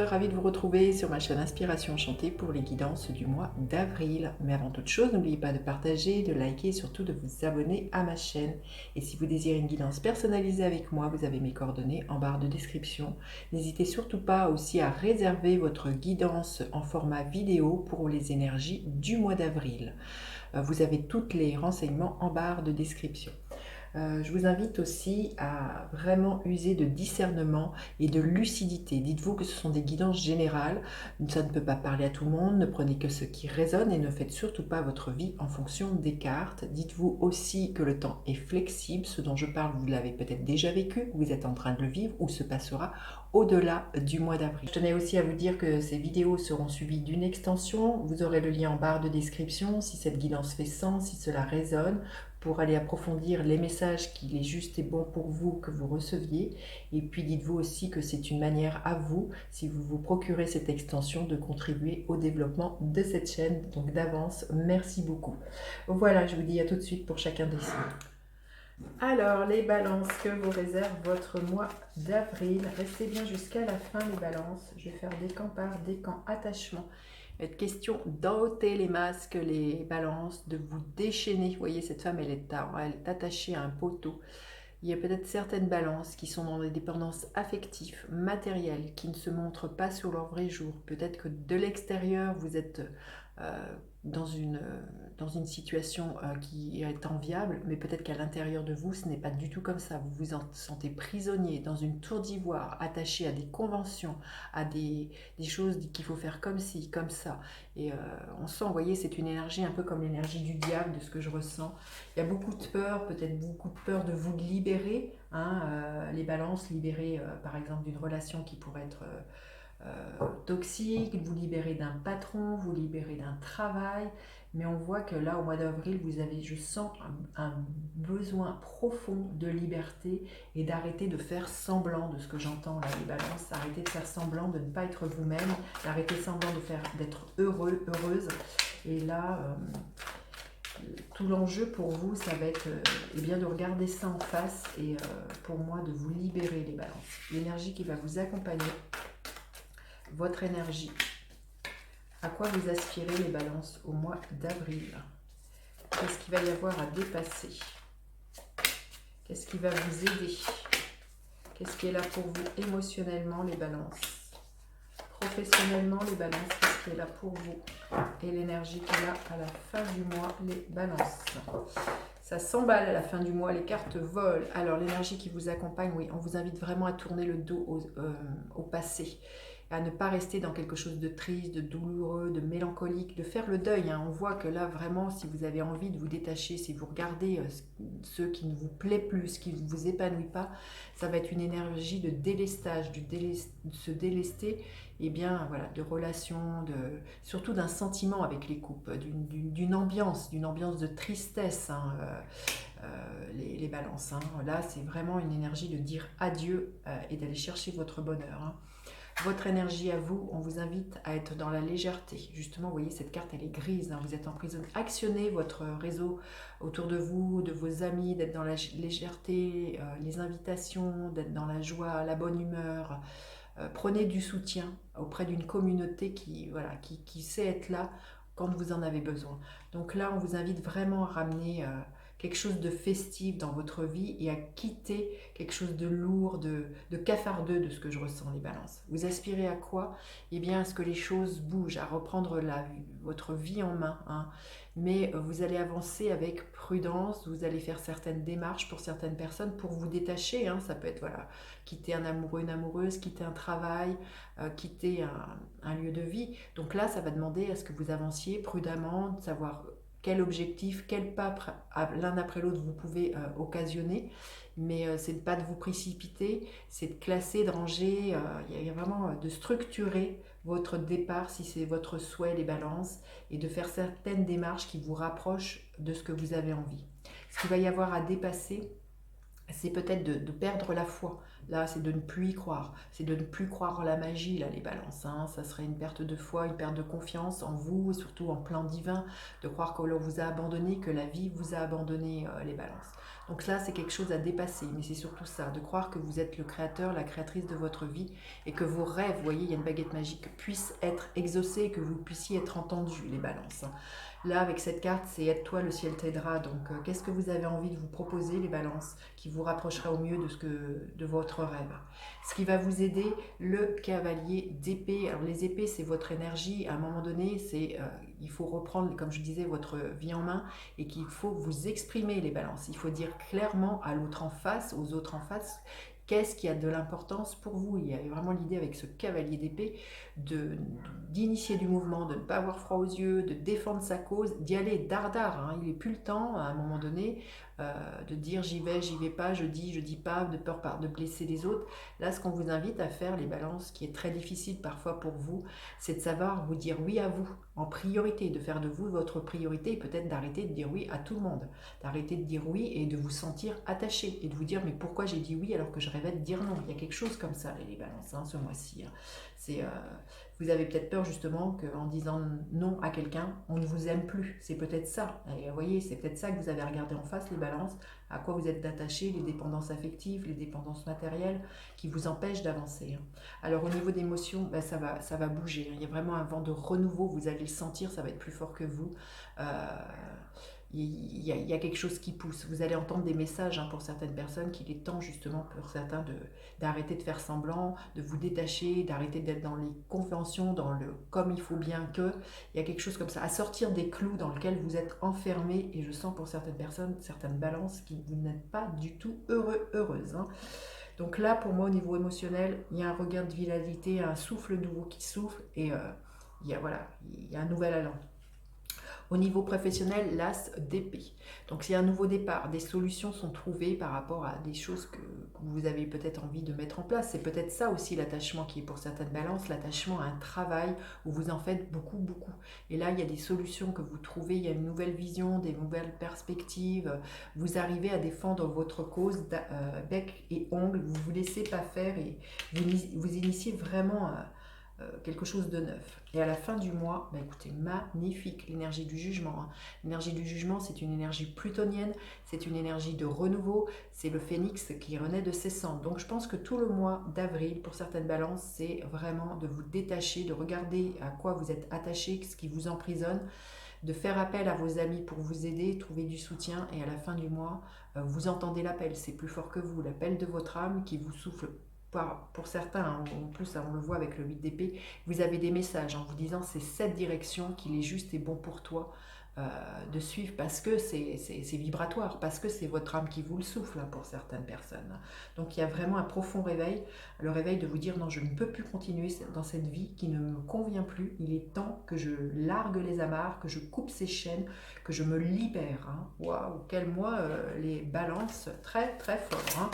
ravie de vous retrouver sur ma chaîne Inspiration Enchantée pour les guidances du mois d'avril. Mais avant toute chose, n'oubliez pas de partager, de liker et surtout de vous abonner à ma chaîne. Et si vous désirez une guidance personnalisée avec moi, vous avez mes coordonnées en barre de description. N'hésitez surtout pas aussi à réserver votre guidance en format vidéo pour les énergies du mois d'avril. Vous avez tous les renseignements en barre de description. Je vous invite aussi à vraiment user de discernement et de lucidité. Dites-vous que ce sont des guidances générales, ça ne peut pas parler à tout le monde, ne prenez que ce qui résonne et ne faites surtout pas votre vie en fonction des cartes. Dites-vous aussi que le temps est flexible, ce dont je parle vous l'avez peut-être déjà vécu, vous êtes en train de le vivre ou se passera au-delà du mois d'avril. Je tenais aussi à vous dire que ces vidéos seront suivies d'une extension, vous aurez le lien en barre de description si cette guidance fait sens, si cela résonne, pour aller approfondir les messages qu'il est juste et bon pour vous que vous receviez. Et puis dites-vous aussi que c'est une manière à vous, si vous vous procurez cette extension, de contribuer au développement de cette chaîne. Donc d'avance, merci beaucoup. Voilà, je vous dis à tout de suite pour chacun des signes. Alors, les balances, que vous réserve votre mois d'avril? Restez bien jusqu'à la fin, les balances. Je vais faire des camps par des camps attachement. Il va être question d'ôter les masques, les balances, de vous déchaîner. Vous voyez, cette femme, elle est attachée à un poteau. Il y a peut-être certaines balances qui sont dans des dépendances affectives, matérielles, qui ne se montrent pas sur leur vrai jour. Peut-être que de l'extérieur, vous êtes dans une situation qui est enviable, mais peut-être qu'à l'intérieur de vous, ce n'est pas du tout comme ça. Vous vous en sentez prisonnier dans une tour d'ivoire, attaché à des conventions, à des choses qu'il faut faire comme ci, comme ça. Et on sent, vous voyez, c'est une énergie un peu comme l'énergie du diable, de ce que je ressens. Il y a beaucoup de peur, peut-être beaucoup de peur de vous libérer, hein, les balances, libérer par exemple d'une relation qui pourrait être toxique, vous libérer d'un patron, vous libérer d'un travail. Mais on voit que là, au mois d'avril, vous avez, je sens, un besoin profond de liberté et d'arrêter de faire semblant, de ce que j'entends là, les balances, arrêter de faire semblant, de ne pas être vous-même, d'arrêter semblant d'être heureux, heureuse. Et là, tout l'enjeu pour vous, ça va être eh bien, de regarder ça en face et pour moi, de vous libérer, les balances. L'énergie qui va vous accompagner, votre énergie. À quoi vous aspirez, les balances, au mois d'avril? Qu'est-ce qu'il va y avoir à dépasser? Qu'est-ce qui va vous aider? Qu'est-ce qui est là pour vous émotionnellement, les balances? Professionnellement, les balances, qu'est-ce qui est là pour vous? Et l'énergie qu'il y a à la fin du mois, les balances. Ça s'emballe à la fin du mois, les cartes volent. Alors l'énergie qui vous accompagne, oui, on vous invite vraiment à tourner le dos au passé, à ne pas rester dans quelque chose de triste, de douloureux, de mélancolique, de faire le deuil. Hein. On voit que là, vraiment, si vous avez envie de vous détacher, si vous regardez ce qui ne vous plaît plus, ce qui ne vous épanouit pas, ça va être une énergie de délestage, de se délester, et bien voilà, de relations, surtout d'un sentiment avec les couples, d'une ambiance de tristesse, hein, les balances. Hein. Là, c'est vraiment une énergie de dire adieu et d'aller chercher votre bonheur. Hein. Votre énergie à vous, on vous invite à être dans la légèreté. Justement, vous voyez, cette carte, elle est grise, hein, vous êtes en prison. Actionnez votre réseau autour de vous, de vos amis, d'être dans la légèreté, les invitations, d'être dans la joie, la bonne humeur. Prenez du soutien auprès d'une communauté qui sait être là quand vous en avez besoin. Donc là, on vous invite vraiment à ramener quelque chose de festif dans votre vie et à quitter quelque chose de lourd, de cafardeux, de ce que je ressens, les balances. Vous aspirez à quoi? Eh bien, à ce que les choses bougent, à reprendre votre vie en main. Hein. Mais vous allez avancer avec prudence, vous allez faire certaines démarches pour certaines personnes pour vous détacher. Hein. Ça peut être, voilà, quitter un amoureux, une amoureuse, quitter un travail, quitter un lieu de vie. Donc là, ça va demander à ce que vous avanciez prudemment, de savoir quel objectif, quel pas l'un après l'autre vous pouvez occasionner. Mais c'est pas de vous précipiter, c'est de classer, de ranger, il y a vraiment de structurer votre départ si c'est votre souhait, les balances, et de faire certaines démarches qui vous rapprochent de ce que vous avez envie. Ce qu'il va y avoir à dépasser, c'est peut-être de perdre la foi, Là, c'est de ne plus y croire. C'est de ne plus croire en la magie, là, les balances. Hein. Ça serait une perte de foi, une perte de confiance en vous, et surtout en plan divin, de croire que l'on vous a abandonné, que la vie vous a abandonné, les balances. Donc là, c'est quelque chose à dépasser, mais c'est surtout ça, de croire que vous êtes le créateur, la créatrice de votre vie, et que vos rêves, vous voyez, il y a une baguette magique, puissent être exaucés, que vous puissiez être entendus, les balances. Hein. Là, avec cette carte, c'est aide-toi, le ciel t'aidera. Donc, qu'est-ce que vous avez envie de vous proposer, les balances, qui vous rapprochera au mieux de votre rêve? Ce qui va vous aider, le cavalier d'épée. Alors, les épées, c'est votre énergie. À un moment donné, il faut reprendre, comme je disais, votre vie en main et qu'il faut vous exprimer, les balances. Il faut dire clairement à l'autre en face, aux autres en face, qu'est-ce qui a de l'importance pour vous. Il y a vraiment l'idée avec ce cavalier d'épée d'initier du mouvement, de ne pas avoir froid aux yeux, de défendre sa cause, d'y aller dardard. Hein. Il n'est plus le temps, à un moment donné, de dire j'y vais pas, je dis pas, de peur de blesser les autres. Là, ce qu'on vous invite à faire, les balances, qui est très difficile parfois pour vous, c'est de savoir vous dire oui à vous, en priorité, de faire de vous votre priorité, et peut-être d'arrêter de dire oui à tout le monde, d'arrêter de dire oui et de vous sentir attaché, et de vous dire mais pourquoi j'ai dit oui alors que je rêvais de dire non. Il y a quelque chose comme ça, les balances, hein, ce mois-ci. Hein. C'est... vous avez peut-être peur justement qu'en disant non à quelqu'un, on ne vous aime plus. C'est peut-être ça. Et vous voyez, c'est peut-être ça que vous avez regardé en face, les balances, à quoi vous êtes attaché, les dépendances affectives, les dépendances matérielles, qui vous empêchent d'avancer. Hein. Alors au niveau d'émotions, ben, ça va bouger. Hein. Il y a vraiment un vent de renouveau, vous allez le sentir, ça va être plus fort que vous. Il y a quelque chose qui pousse. Vous allez entendre des messages, hein, pour certaines personnes qu'il est temps justement pour certains d'arrêter de faire semblant, de vous détacher, d'arrêter d'être dans les conventions, dans le comme il faut bien que. Il y a quelque chose comme ça, à sortir des clous dans lesquels vous êtes enfermés. Et je sens pour certaines personnes, certaines balances, qui vous n'êtes pas du tout heureuse. Hein. Donc là, pour moi, au niveau émotionnel, il y a un regain de vitalité, un souffle nouveau qui souffle. Et voilà, il y a un nouvel allant. Au niveau professionnel, l'as d'épée. Donc c'est un nouveau départ, des solutions sont trouvées par rapport à des choses que vous avez peut-être envie de mettre en place. C'est peut-être ça aussi l'attachement qui est pour certaines balances, l'attachement à un travail où vous en faites beaucoup, beaucoup. Et là, il y a des solutions que vous trouvez, il y a une nouvelle vision, des nouvelles perspectives. Vous arrivez à défendre votre cause bec et ongle, vous ne vous laissez pas faire et vous initiez vraiment quelque chose de neuf. Et à la fin du mois, bah écoutez, magnifique, l'énergie du jugement. Hein. L'énergie du jugement, c'est une énergie plutonienne, c'est une énergie de renouveau, c'est le phénix qui renaît de ses cendres. Donc je pense que tout le mois d'avril, pour certaines balances, c'est vraiment de vous détacher, de regarder à quoi vous êtes attaché, ce qui vous emprisonne, de faire appel à vos amis pour vous aider, trouver du soutien, et à la fin du mois, vous entendez l'appel, c'est plus fort que vous, l'appel de votre âme qui vous souffle. Pour certains, hein, en plus on le voit avec le 8 d'épée, vous avez des messages en vous disant c'est cette direction qu'il est juste et bon pour toi de suivre, parce que c'est vibratoire, parce que c'est votre âme qui vous le souffle, hein, pour certaines personnes. Donc il y a vraiment un profond réveil, le réveil de vous dire non, je ne peux plus continuer dans cette vie qui ne me convient plus, il est temps que je largue les amarres, que je coupe ces chaînes, que je me libère. Hein. Waouh, quel mois, les balances, très très fort. Hein.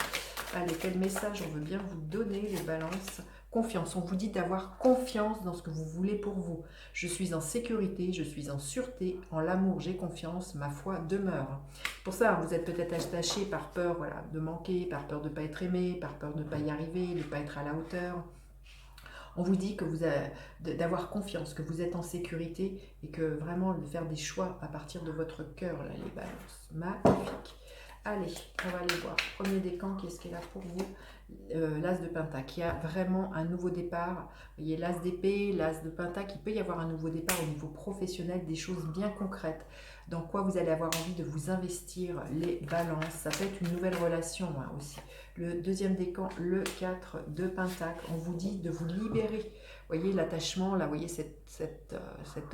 Allez, quel message on veut bien vous donner, les balances? Confiance, on vous dit d'avoir confiance dans ce que vous voulez pour vous. Je suis en sécurité, je suis en sûreté, en l'amour j'ai confiance, ma foi demeure. Pour ça, vous êtes peut-être attaché par peur, voilà, de manquer, par peur de ne pas être aimé, par peur de ne pas y arriver, de ne pas être à la hauteur. On vous dit que d'avoir confiance, que vous êtes en sécurité et que vraiment de faire des choix à partir de votre cœur, là, les balances. Magnifique. Allez, on va aller voir. Premier décan, qu'est-ce qu'il a pour vous? L'as de Pentacle. Il y a vraiment un nouveau départ. Vous voyez, l'as d'épée, l'as de Pentacle. Il peut y avoir un nouveau départ au niveau professionnel, des choses bien concrètes. Dans quoi vous allez avoir envie de vous investir, les balances. Ça peut être une nouvelle relation, hein, aussi. Le deuxième décan, le 4 de Pentacle. On vous dit de vous libérer. Vous voyez l'attachement, là, vous voyez cet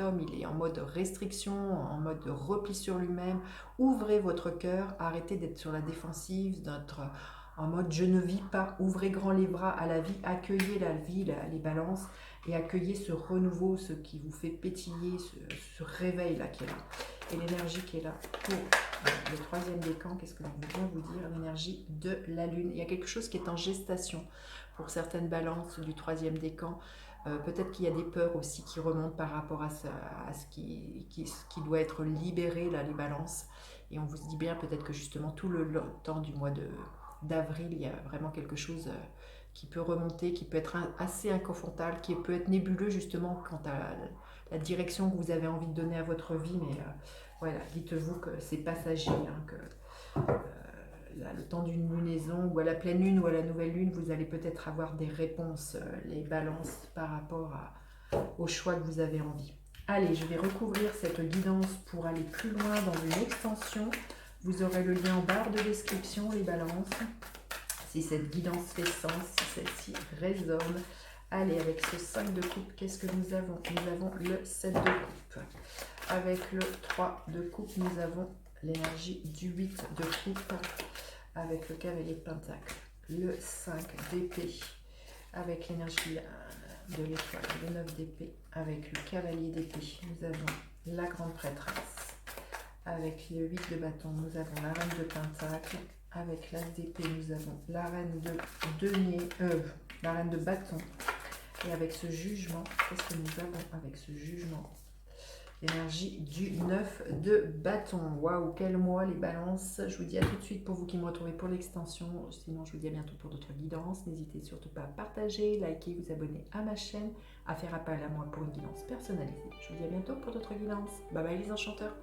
homme, il est en mode restriction, en mode repli sur lui-même. Ouvrez votre cœur, arrêtez d'être sur la défensive, d'être en mode je ne vis pas. Ouvrez grand les bras à la vie, accueillez la vie, les balances, et accueillez ce renouveau, ce qui vous fait pétiller, ce réveil-là qui est là. Et l'énergie qui est là pour le troisième décan, qu'est-ce que je veux bien vous dire? L'énergie de la lune. Il y a quelque chose qui est en gestation pour certaines balances du troisième décan. Peut-être qu'il y a des peurs aussi qui remontent par rapport à ce qui doit être libéré, là, les balances. Et on vous dit bien peut-être que justement tout le temps du mois d'avril, il y a vraiment quelque chose qui peut remonter, qui peut être assez inconfortable, qui peut être nébuleux justement quant à la direction que vous avez envie de donner à votre vie. Mais voilà, dites-vous que c'est passager, hein, que le temps d'une lunaison ou à la pleine lune ou à la nouvelle lune, vous allez peut-être avoir des réponses, les balances par rapport au choix que vous avez envie. Allez, je vais recouvrir cette guidance pour aller plus loin dans une extension. Vous aurez le lien en barre de description, les balances. Si cette guidance fait sens, si celle-ci résonne. Allez, avec ce 5 de coupe, qu'est-ce que nous avons? Nous avons le 7 de coupe. Avec le 3 de coupe, nous avons l'énergie du 8 de coupe. Avec le cavalier de pentacle, le 5 d'épée. Avec l'énergie de l'étoile, le 9 d'épée. Avec le cavalier d'épée, nous avons la grande prêtresse. Avec le 8 de bâton, nous avons la reine de pentacle. Avec l'as d'épée, nous avons la reine de denier, la reine de bâton. Et avec ce jugement, qu'est-ce que nous avons avec ce jugement? L'énergie du 9 de bâton. Waouh, quel mois les balances. Je vous dis à tout de suite pour vous qui me retrouvez pour l'extension. Sinon, je vous dis à bientôt pour d'autres guidances. N'hésitez surtout pas à partager, liker, vous abonner à ma chaîne, à faire appel à moi pour une guidance personnalisée. Je vous dis à bientôt pour d'autres guidances. Bye bye les enchanteurs.